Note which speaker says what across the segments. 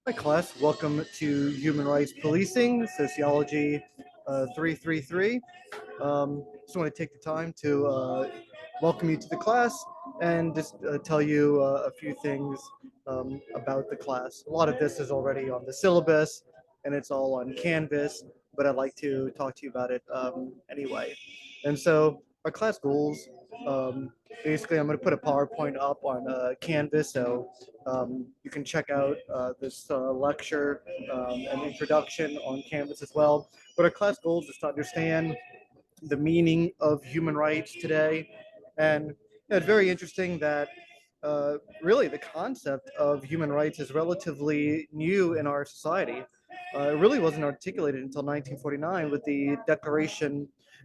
Speaker 1: Hi, class. Welcome to Human Rights Policing, Sociology 333. Just want to take the time to welcome you to the class and just tell you a few things about the class. A lot of this is already on the syllabus and it's all on Canvas, but I'd like to talk to you about it anyway. And so, our class goals, um, basically, I'm going to put a PowerPoint up on Canvas so you can check out this lecture and introduction on Canvas as well. But our class goals is to understand the meaning of human rights today. And it's very interesting that really the concept of human rights is relatively new in our society. It really wasn't articulated until 1949 with the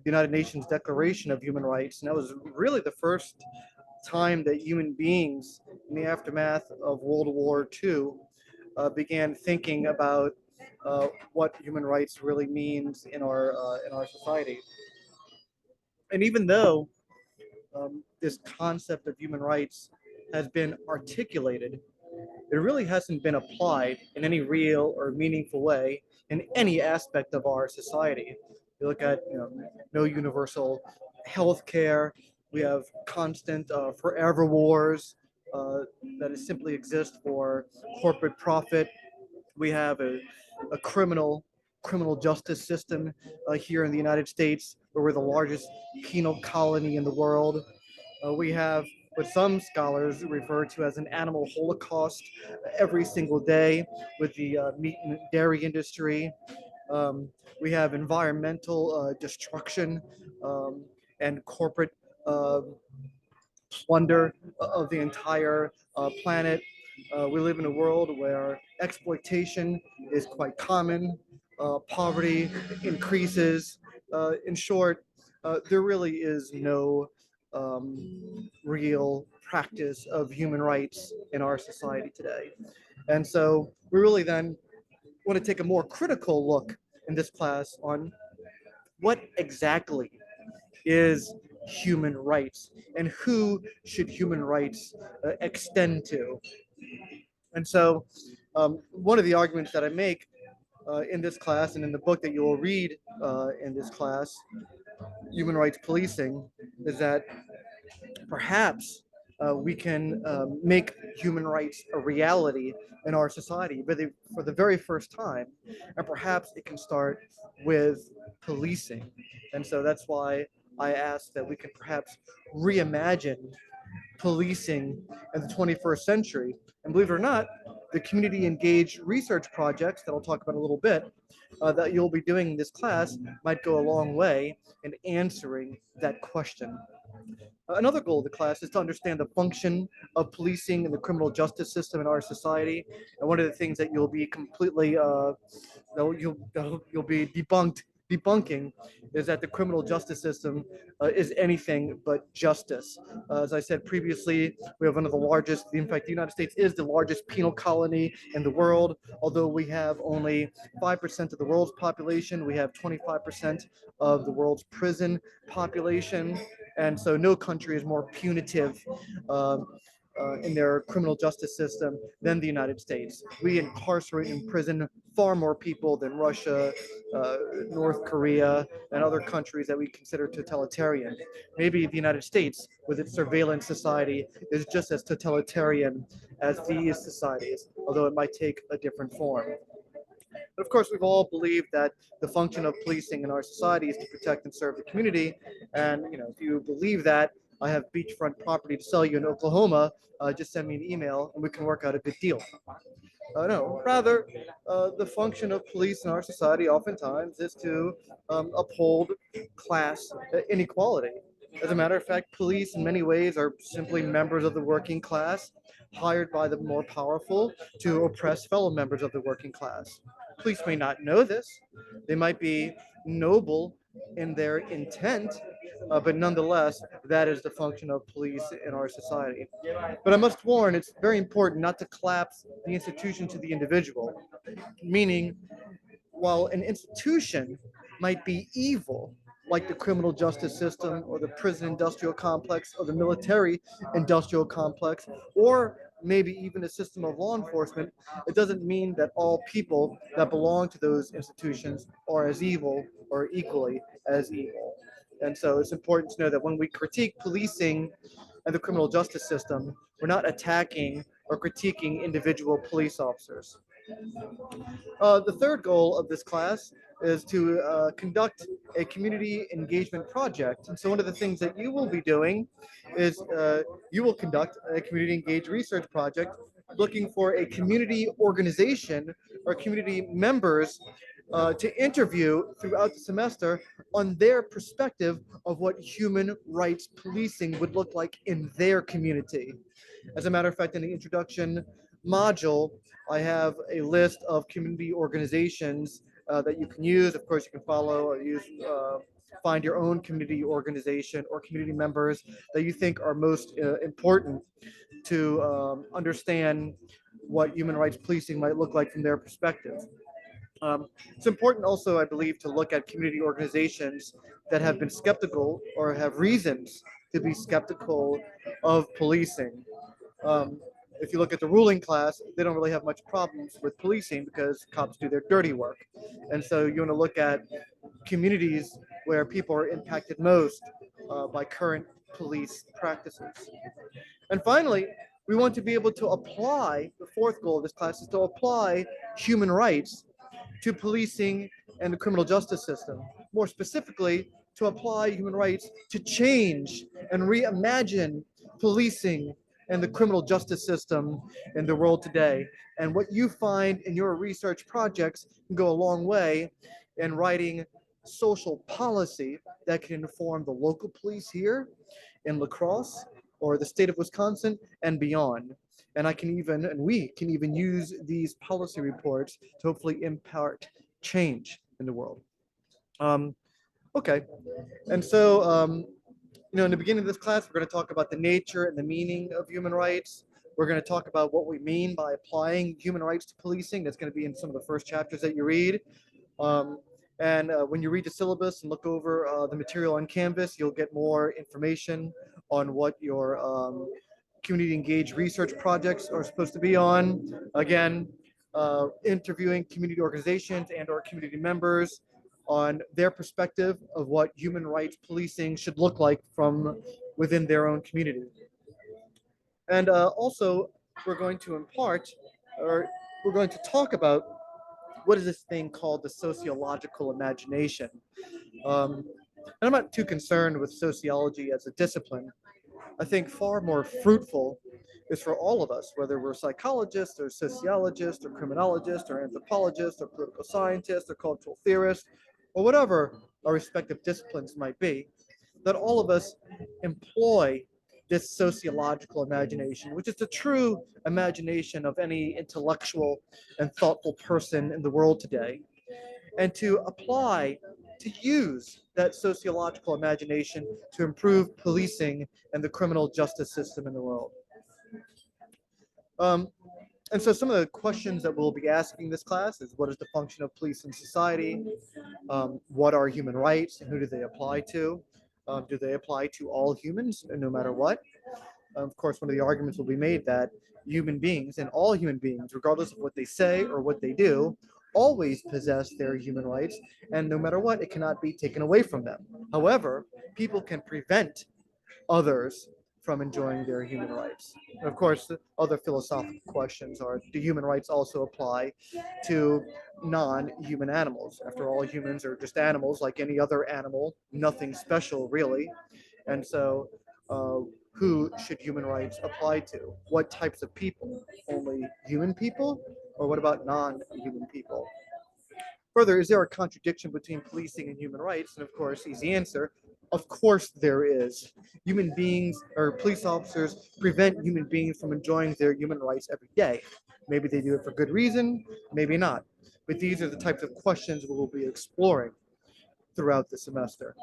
Speaker 1: United Nations Declaration of Human Rights. And that was really the first time that human beings in the aftermath of World War II began thinking about what human rights really means in our society. And even though this concept of human rights has been articulated, it really hasn't been applied in any real or meaningful way in any aspect of our society. You look at, no universal health care. We have constant forever wars that simply exist for corporate profit. We have a criminal justice system here in the United States, where we're the largest penal colony in the world. We have what some scholars refer to as an animal holocaust every single day with the meat and dairy industry. Um, we have environmental destruction and corporate uh, plunder of the entire planet. We live in a world where exploitation is quite common, poverty increases. In short, there really is no real practice of human rights in our society today. And so we really then want to take a more critical look in this class on what exactly is human rights and who should human rights extend to. And so, one of the arguments that I make in this class and in the book that you will read in this class, Human Rights Policing, is that perhaps we can make human rights a reality in our society for the very first time. And perhaps it can start with policing. And so that's why I asked that we could perhaps reimagine policing in the 21st century. And believe it or not, the community engaged research projects that I'll talk about a little bit that you'll be doing in this class might go a long way in answering that question. Another goal of the class is to understand the function of policing and the criminal justice system in our society. And one of the things that you'll be completely, you'll be debunking is that the criminal justice system is anything but justice. As I said previously, we have one of the largest, in fact, the United States is the largest penal colony in the world. Although we have only 5% of the world's population, we have 25% of the world's prison population. And so no country is more punitive in their criminal justice system than the United States. We incarcerate and imprison far more people than Russia, North Korea, and other countries that we consider totalitarian. Maybe the United States, with its surveillance society, is just as totalitarian as these societies, although it might take a different form. But of course, we've all believed that the function of policing in our society is to protect and serve the community. And if you believe that, I have beachfront property to sell you in Oklahoma. Just send me an email and we can work out a good deal. No, rather, the function of police in our society oftentimes is to uphold class inequality. As a matter of fact, police in many ways are simply members of the working class, hired by the more powerful to oppress fellow members of the working class. Police may not know this. They might be noble in their intent, but nonetheless, that is the function of police in our society. But I must warn, it's very important not to collapse the institution to the individual, meaning while an institution might be evil, like the criminal justice system or the prison industrial complex or the military industrial complex, or maybe even a system of law enforcement, it doesn't mean that all people that belong to those institutions are as evil or equally as evil. And so it's important to know that when we critique policing and the criminal justice system, we're not attacking or critiquing individual police officers. The third goal of this class is to conduct a community engagement project. And so one of the things that you will be doing is you will conduct a community engaged research project looking for a community organization or community members to interview throughout the semester on their perspective of what human rights policing would look like in their community. As a matter of fact, in the introduction module, I have a list of community organizations that you can use. Of course, you can follow or use, find your own community organization or community members that you think are most important to understand what human rights policing might look like from their perspective. It's important also, I believe, to look at community organizations that have been skeptical or have reasons to be skeptical of policing. Um, if you look at the ruling class, they don't really have much problems with policing because cops do their dirty work. And so you want to look at communities where people are impacted most by current police practices. And finally, we want to be able to apply, the fourth goal of this class is to apply human rights to policing and the criminal justice system. More specifically, to apply human rights to change and reimagine policing and the criminal justice system in the world today. And what you find in your research projects can go a long way in writing social policy that can inform the local police here in La Crosse or the state of Wisconsin and beyond. And we can even use these policy reports to hopefully impart change in the world. Um, okay, and so in the beginning of this class, we're going to talk about the nature and the meaning of human rights. We're going to talk about what we mean by applying human rights to policing. That's going to be in some of the first chapters that you read. Um, and when you read the syllabus and look over the material on Canvas, you'll get more information on what your community engaged research projects are supposed to be on. Again, interviewing community organizations and or community members on their perspective of what human rights policing should look like from within their own community. And also, we're going to impart, or we're going to talk about what is this thing called the sociological imagination. And I'm not too concerned with sociology as a discipline. I think far more fruitful is for all of us, whether we're psychologists or sociologists or criminologists or anthropologists or political scientists or cultural theorists or whatever our respective disciplines might be, that all of us employ this sociological imagination, which is the true imagination of any intellectual and thoughtful person in the world today, and to apply, to use that sociological imagination to improve policing and the criminal justice system in the world. And so some of the questions that we'll be asking this class is, what is the function of police in society? What are human rights and who do they apply to? Do they apply to all humans, no matter what? Of course, one of the arguments will be made that human beings and all human beings, regardless of what they say or what they do, always possess their human rights, and no matter what, it cannot be taken away from them. However, people can prevent others from enjoying their human rights. And of course, the other philosophical questions are, do human rights also apply to non-human animals? After all, humans are just animals like any other animal, nothing special really. And so who should human rights apply to? What types of people? Only human people? Or what about non-human people? Further, is there a contradiction between policing and human rights? And of course, easy answer, of course there is. Human beings or police officers prevent human beings from enjoying their human rights every day. Maybe they do it for good reason, maybe not. But these are the types of questions we will be exploring throughout the semester.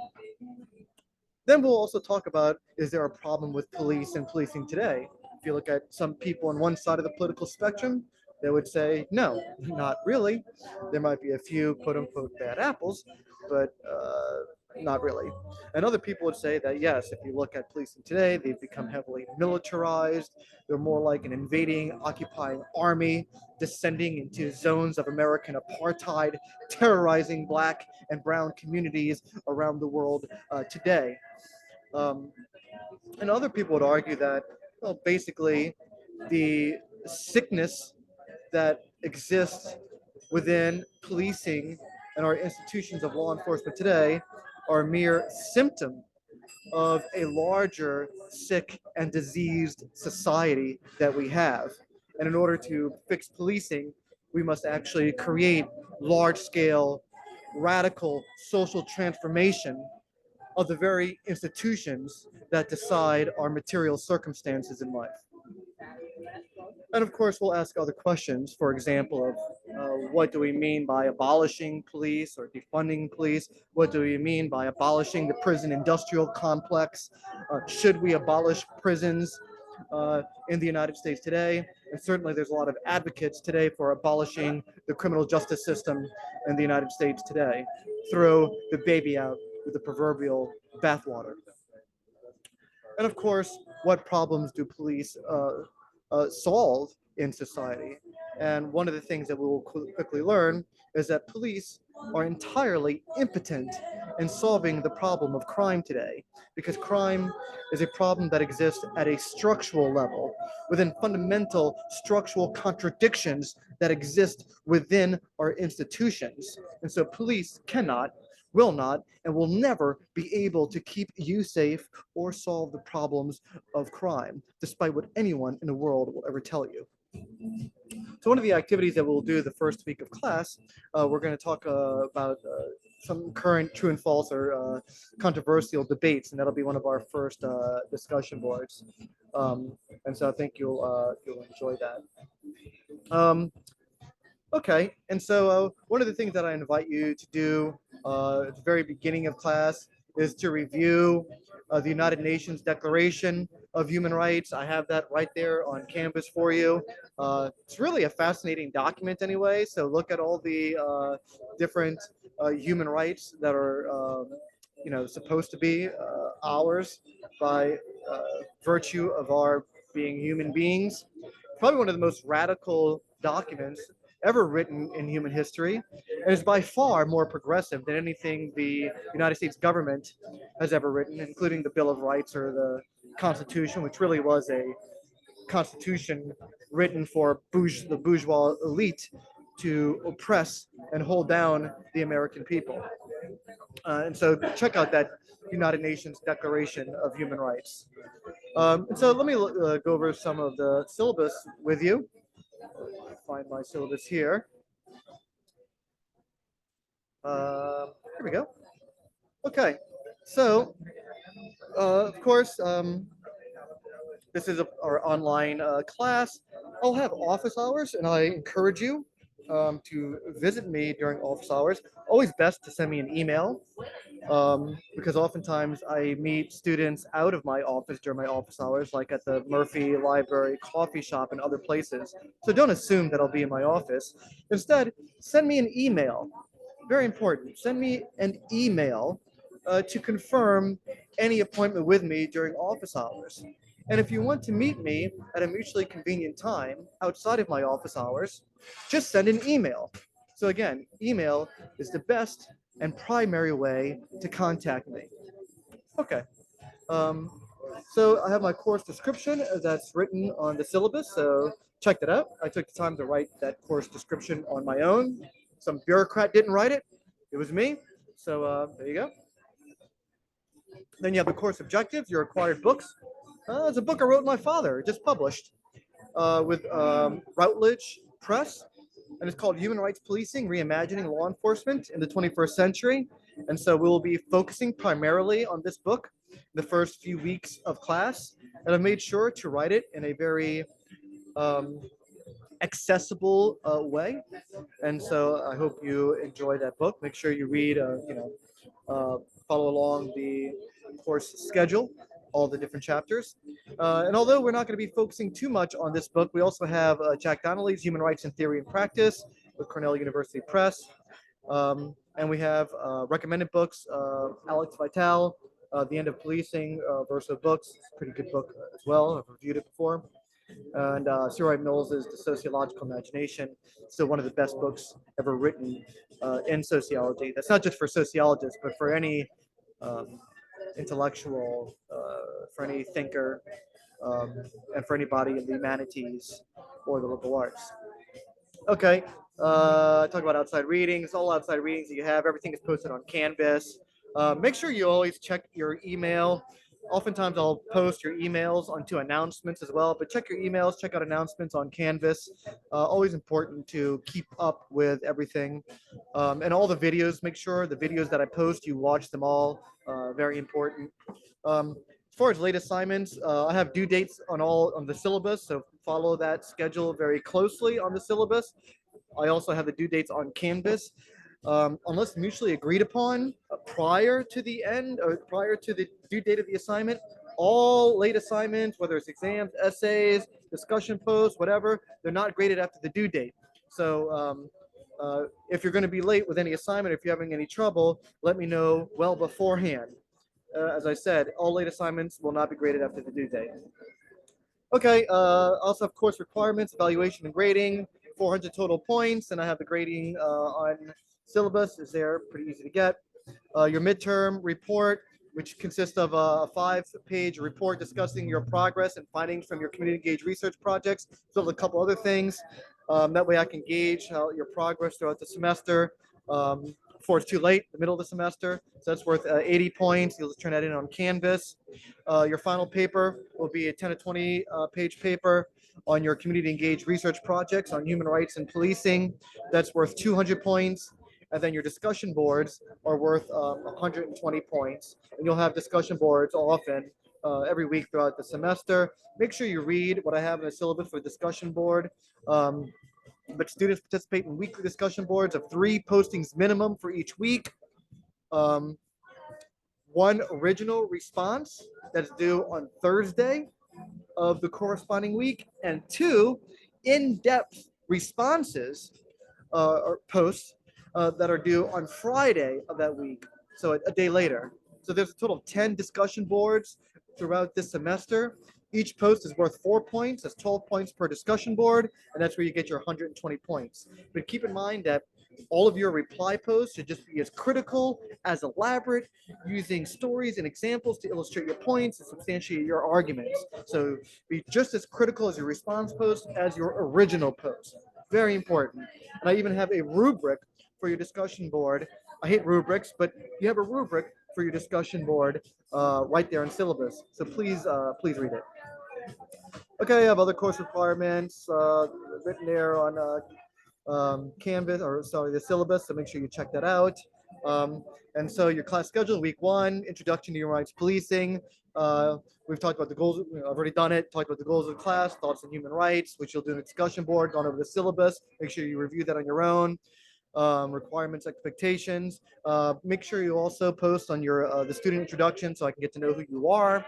Speaker 1: Then we'll also talk about, is there a problem with police and policing today? If you look at some people on one side of the political spectrum, they would say, no, not really. There might be a few quote unquote bad apples, but Not really. And other people would say that yes, if you look at policing today, they've become heavily militarized. They're more like an invading, occupying army, descending into zones of American apartheid, terrorizing black and brown communities around the world today. Um, and other people would argue that, well, basically, the sickness that exists within policing and our institutions of law enforcement today are a mere symptom of a larger sick and diseased society that we have. And in order to fix policing, we must actually create large scale, radical social transformation of the very institutions that decide our material circumstances in life. And of course, we'll ask other questions, for example, of what do we mean by abolishing police or defunding police? What do we mean by abolishing the prison industrial complex? Should we abolish prisons in the United States today? And certainly there's a lot of advocates today for abolishing the criminal justice system in the United States today. Throw the baby out with the proverbial bathwater. And of course, what problems do police solve in society? And one of the things that we will quickly learn is that police are entirely impotent in solving the problem of crime today, because crime is a problem that exists at a structural level, within fundamental structural contradictions that exist within our institutions. And so police cannot, will not, and will never be able to keep you safe or solve the problems of crime, despite what anyone in the world will ever tell you. So one of the activities that we'll do the first week of class, we're going to talk about some current true and false or controversial debates, and that'll be one of our first discussion boards. And so I think you'll enjoy that. Okay, and so one of the things that I invite you to do at the very beginning of class is to review the United Nations Declaration of Human Rights. I have that right there on Canvas for you. It's really a fascinating document anyway, so look at all the different human rights that are supposed to be ours by virtue of our being human beings. Probably one of the most radical documents ever written in human history, and is by far more progressive than anything the United States government has ever written, including the Bill of Rights or the Constitution, which really was a constitution written for the bourgeois elite to oppress and hold down the American people. And so check out that United Nations Declaration of Human Rights. And so let me go over some of the syllabus with you. Find my syllabus here. Here we go. Okay, so of course, this is our online class. I'll have office hours, and I encourage you to visit me during office hours. Always best to send me an email, because oftentimes I meet students out of my office during my office hours, like at the Murphy Library coffee shop and other places. So don't assume that I'll be in my office. Instead, send me an email. Very important. Send me an email to confirm any appointment with me during office hours. And if you want to meet me at a mutually convenient time outside of my office hours, just send an email. So again, email is the best and primary way to contact me. Okay. So I have my course description that's written on the syllabus, so check that out. I took the time to write that course description on my own. Some bureaucrat didn't write it. It was me. So there you go. Then you have the course objectives, your required books. It's a book I wrote with my father, just published with Routledge Press, and it's called Human Rights Policing, Reimagining Law Enforcement in the 21st Century. And so we will be focusing primarily on this book the first few weeks of class, and I've made sure to write it in a very accessible way. And so I hope you enjoy that book. Make sure you read, follow along the course schedule, all the different chapters. And although we're not going to be focusing too much on this book, we also have Jack Donnelly's Human Rights in Theory and Practice with Cornell University Press. And we have recommended books, Alex Vital, The End of Policing, Verso Books. It's a pretty good book as well. I've reviewed it before. And Sir Mills is The Sociological Imagination, still one of the best books ever written in sociology. That's not just for sociologists, but for any intellectual, for any thinker, and for anybody in the humanities or the liberal arts. Okay, talk about outside readings. All outside readings that you have, everything is posted on Canvas. Make sure you always check your email. Oftentimes I'll post your emails onto announcements as well, but check your emails, check out announcements on Canvas. Always important to keep up with everything. And all the videos, make sure the videos that I post, you watch them all. Very important. As far as late assignments, I have due dates on the syllabus, so follow that schedule very closely on the syllabus. I also have the due dates on Canvas. Unless mutually agreed upon prior to the end or prior to the due date of the assignment, all late assignments, whether it's exams, essays, discussion posts, whatever, they're not graded after the due date. So if you're going to be late with any assignment, if you're having any trouble, let me know well beforehand. As I said, all late assignments will not be graded after the due date. Okay, also have course requirements, evaluation and grading, 400 total points, and I have the grading on syllabus is there, pretty easy to get. Your midterm report, which consists of a 5-page report discussing your progress and findings from your community engaged research projects, so a couple other things. That way I can gauge how your progress throughout the semester. Before it's too late, the middle of the semester. So that's worth 80 points. You'll just turn that in on Canvas. Your final paper will be a 10 to 20 page paper on your community engaged research projects on human rights and policing. That's worth 200 points. And then your discussion boards are worth 120 points. And you'll have discussion boards often every week throughout the semester. Make sure you read what I have in the syllabus for the discussion board. But students participate in weekly discussion boards of 3 postings minimum for each week. 1 original response that's due on Thursday of the corresponding week, and 2 in-depth responses or posts that are due on Friday of that week, so a day later. So there's a total of 10 discussion boards throughout this semester. Each post is worth 4 points. That's 12 points per discussion board, and that's where you get your 120 points. But keep in mind that all of your reply posts should just be as critical, as elaborate, using stories and examples to illustrate your points and substantiate your arguments. So be just as critical as your response post as your original post. Very important. And I even have a rubric for your discussion board. I hate rubrics, but you have a rubric for your discussion board right there in syllabus. So please read it. Okay, I have other course requirements written there on Canvas, or sorry, the syllabus, so make sure you check that out. And so your class schedule, week 1, introduction to human rights policing. We've talked about the goals, I've already done it, talked about the goals of the class, thoughts on human rights, which you'll do in the discussion board, gone over the syllabus, make sure you review that on your own. Requirements, expectations. Make sure you also post on your the student introduction so I can get to know who you are.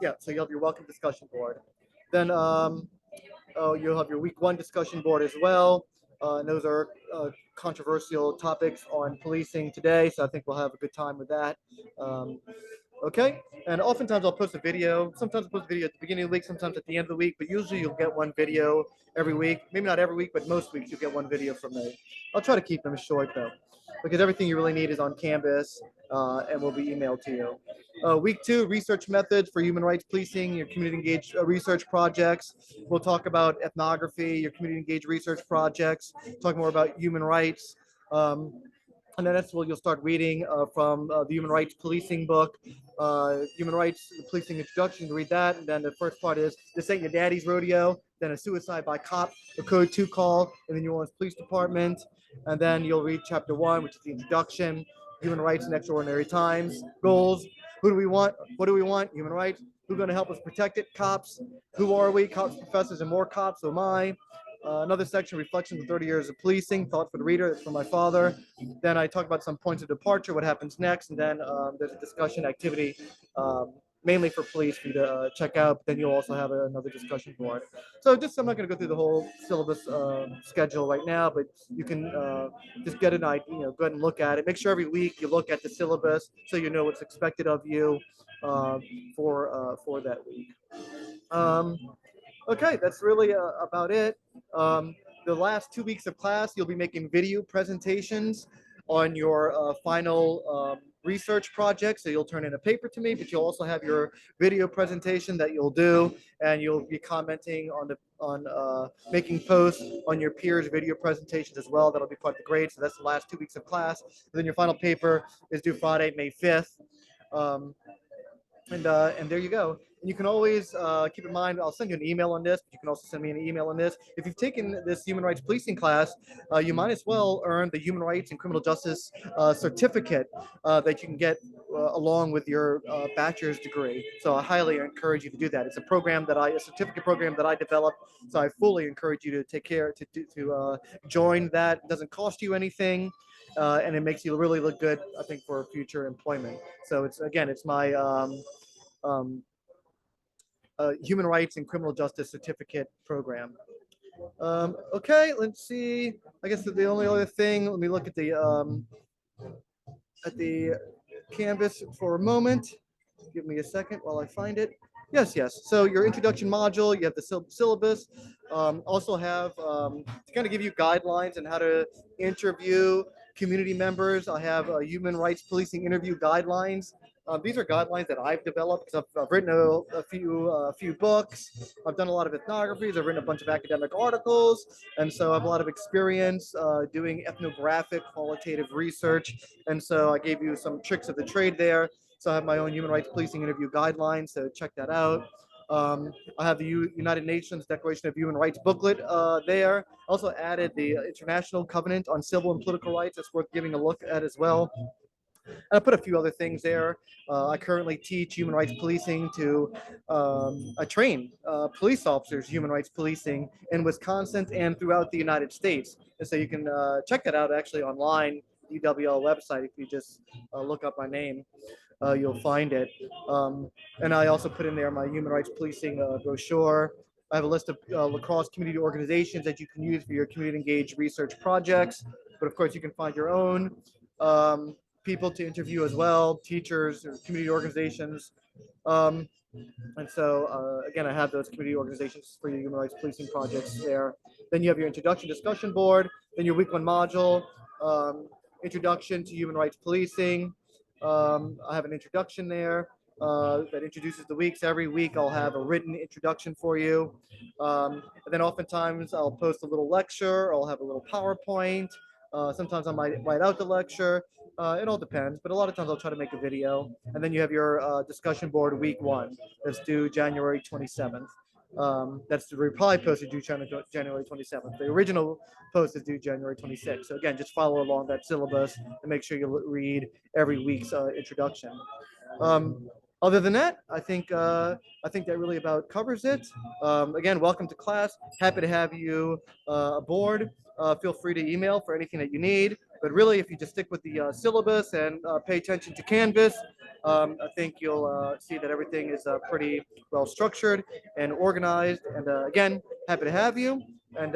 Speaker 1: Yeah, so you'll have your welcome discussion board. Then you'll have your week 1 discussion board as well. And those are controversial topics on policing today, so I think we'll have a good time with that. Okay, and oftentimes I'll post a video. Sometimes I'll post a video at the beginning of the week, sometimes at the end of the week, but usually you'll get 1 video every week. Maybe not every week, but most weeks you'll get 1 video from me. I'll try to keep them short though, because everything you really need is on Canvas and will be emailed to you. Week 2, research methods for human rights policing, your community engaged research projects. We'll talk about ethnography, your community engaged research projects, talk more about human rights. And then that's what you'll start reading from the Human Rights Policing book, Human Rights Policing Introduction, read that. And then the first part is This Ain't Your Daddy's Rodeo, then a suicide by cop, a code 2 call in the New Orleans Police Department. And then you'll read chapter 1, which is the introduction, Human Rights in Extraordinary Times, goals, who do we want, what do we want, human rights, who's going to help us protect it, cops, who are we, cops, professors, and more cops, who am I? Another section, reflections of 30 years of policing, thought for the reader, that's from my father. Then I talk about some points of departure, what happens next, and then there's a discussion activity mainly for police for you to check out. But then you'll also have another discussion board. So just I'm not going to go through the whole syllabus schedule right now, but you can just get an idea. Go ahead and look at it. Make sure every week you look at the syllabus so you know what's expected of you uh, for that week. Um, Okay, that's really about it. The last 2 weeks of class, you'll be making video presentations on your final research project. So you'll turn in a paper to me, but you'll also have your video presentation that you'll do, and you'll be commenting on making posts on your peers' video presentations as well. That'll be part of the grade. So that's the last 2 weeks of class. And then your final paper is due Friday, May 5th. Um, and there you go. And you can always keep in mind, I'll send you an email on this, but you can also send me an email on this. If you've taken this human rights policing class, you might as well earn the human rights and criminal justice certificate that you can get along with your bachelor's degree. So I highly encourage you to do that. It's a certificate program that I developed. So I fully encourage you to to join that. It doesn't cost you anything. And it makes you really look good, I think, for future employment. So it's my um, human rights and criminal justice certificate program. Okay, let's see. I guess the only other thing. Let me look at the canvas for a moment. Give me a second while I find it. Yes. So your introduction module, you have the syllabus. Also have to kind of give you guidelines on how to interview community members. I have human rights policing interview guidelines. These are guidelines that I've developed because I've written a few books. I've done a lot of ethnographies. I've written a bunch of academic articles, and so I have a lot of experience doing ethnographic qualitative research. And so I gave you some tricks of the trade there. So I have my own human rights policing interview guidelines, so check that out. I have the United Nations Declaration of Human Rights booklet there. I also added the International Covenant on Civil and Political Rights. That's worth giving a look at as well. And I put a few other things there. I currently teach human rights policing to I train police officers human rights policing in Wisconsin and throughout the United States. And so you can check that out actually online, UWL website. If you just look up my name, you'll find it. And I also put in there my human rights policing brochure. I have a list of lacrosse community organizations that you can use for your community engaged research projects. But of course, you can find your own people to interview as well, teachers or community organizations. Um, and so, again, I have those community organizations for your human rights policing projects there. Then you have your introduction discussion board, then your week one module, introduction to human rights policing. I have an introduction there that introduces the weeks. Every week I'll have a written introduction for you. And then oftentimes I'll post a little lecture, I'll have a little PowerPoint. Sometimes I might write out the lecture. It all depends, but a lot of times I'll try to make a video. And then you have your discussion board week one that's due January 27th. That's the reply post is due January 27th. The original post is due January 26th. So again, just follow along that syllabus and make sure you read every week's introduction. Other than that, I think that really about covers it. Again, welcome to class. Happy to have you aboard. Feel free to email for anything that you need. But really, if you just stick with the syllabus and pay attention to Canvas, I think you'll see that everything is pretty well structured and organized. And again, happy to have you. And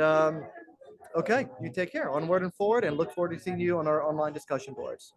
Speaker 1: okay, you take care. Onward and forward, and look forward to seeing you on our online discussion boards.